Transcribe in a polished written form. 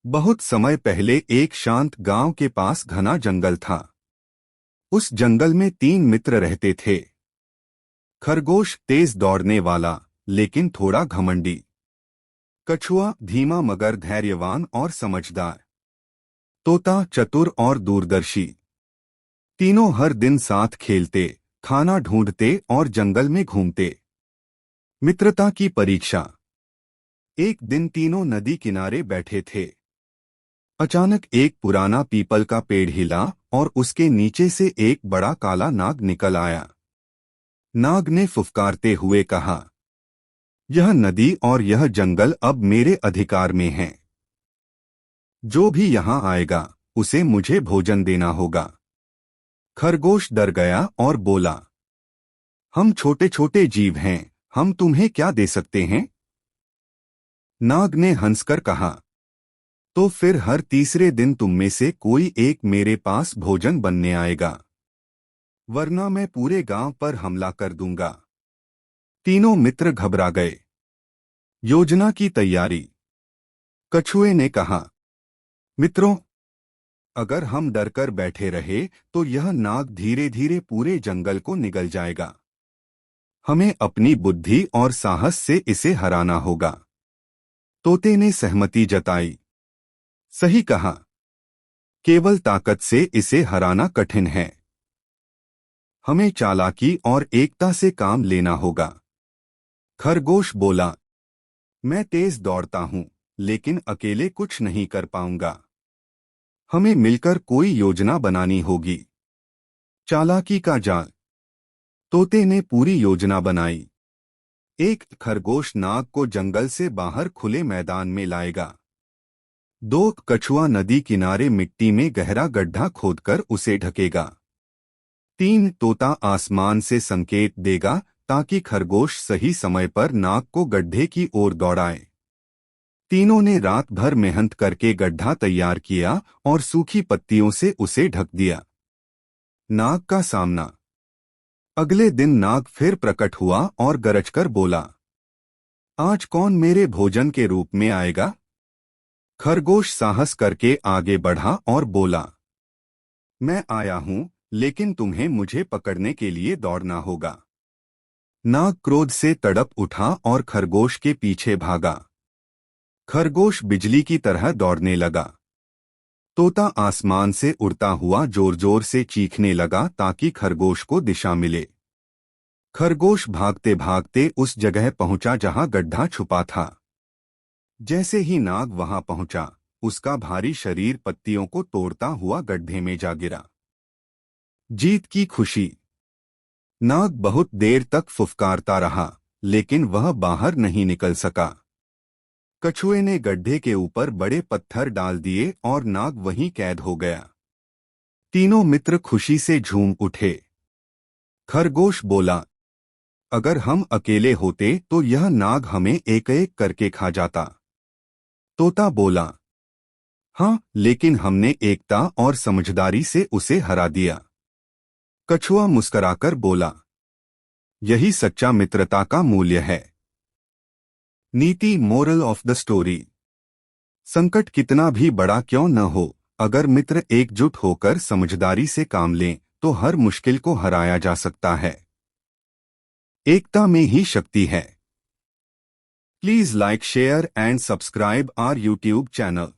बहुत समय पहले एक शांत गांव के पास घना जंगल था। उस जंगल में 3 मित्र रहते थे। खरगोश तेज दौड़ने वाला लेकिन थोड़ा घमंडी। कछुआ धीमा मगर धैर्यवान और समझदार। तोता चतुर और दूरदर्शी। तीनों हर दिन साथ खेलते, खाना ढूंढते और जंगल में घूमते। मित्रता की परीक्षा। एक दिन तीनों नदी किनारे बैठे थे। अचानक एक पुराना पीपल का पेड़ हिला और उसके नीचे से एक बड़ा काला नाग निकल आया। नाग ने फुफकारते हुए कहा, यह नदी और यह जंगल अब मेरे अधिकार में हैं। जो भी यहाँ आएगा उसे मुझे भोजन देना होगा। खरगोश डर गया और बोला, हम छोटे छोटे जीव हैं, हम तुम्हें क्या दे सकते हैं? नाग ने हंसकर कहा, तो फिर हर तीसरे दिन तुम में से कोई एक मेरे पास भोजन बनने आएगा, वरना मैं पूरे गांव पर हमला कर दूंगा। तीनों मित्र घबरा गए। योजना की तैयारी। कछुए ने कहा, मित्रों, अगर हम डरकर बैठे रहे तो यह नाग धीरे धीरे पूरे जंगल को निगल जाएगा। हमें अपनी बुद्धि और साहस से इसे हराना होगा। तोते ने सहमति जताई, सही कहा, केवल ताकत से इसे हराना कठिन है। हमें चालाकी और एकता से काम लेना होगा। खरगोश बोला, मैं तेज दौड़ता हूं, लेकिन अकेले कुछ नहीं कर पाऊंगा। हमें मिलकर कोई योजना बनानी होगी। चालाकी का जाल। तोते ने पूरी योजना बनाई। एक खरगोश नाग को जंगल से बाहर खुले मैदान में लाएगा। 2 कछुआ नदी किनारे मिट्टी में गहरा गड्ढा खोदकर उसे ढकेगा। 3 तोता आसमान से संकेत देगा ताकि खरगोश सही समय पर नाग को गड्ढे की ओर दौड़ाए। तीनों ने रात भर मेहनत करके गड्ढा तैयार किया और सूखी पत्तियों से उसे ढक दिया। नाग का सामना। अगले दिन नाग फिर प्रकट हुआ और गरजकर बोला, आज कौन मेरे भोजन के रूप में आएगा? खरगोश साहस करके आगे बढ़ा और बोला, मैं आया हूं, लेकिन तुम्हें मुझे पकड़ने के लिए दौड़ना होगा। नाग क्रोध से तड़प उठा और खरगोश के पीछे भागा। खरगोश बिजली की तरह दौड़ने लगा। तोता आसमान से उड़ता हुआ जोर जोर से चीखने लगा ताकि खरगोश को दिशा मिले। खरगोश भागते भागते उस जगह पहुंचा जहां गड्ढा छुपा था। जैसे ही नाग वहां पहुंचा, उसका भारी शरीर पत्तियों को तोड़ता हुआ गड्ढे में जा गिरा। जीत की खुशी। नाग बहुत देर तक फुफकारता रहा, लेकिन वह बाहर नहीं निकल सका। कछुए ने गड्ढे के ऊपर बड़े पत्थर डाल दिए और नाग वहीं कैद हो गया। तीनों मित्र खुशी से झूम उठे। खरगोश बोला, अगर हम अकेले होते तो यह नाग हमें एक एक करके खा जाता। तोता बोला, हाँ, लेकिन हमने एकता और समझदारी से उसे हरा दिया। कछुआ मुस्कराकर बोला, यही सच्चा मित्रता का मूल्य है। नीति मोरल ऑफ द स्टोरी। संकट कितना भी बड़ा क्यों न हो, अगर मित्र एकजुट होकर समझदारी से काम लें तो हर मुश्किल को हराया जा सकता है। एकता में ही शक्ति है। Please like, share and subscribe our YouTube channel.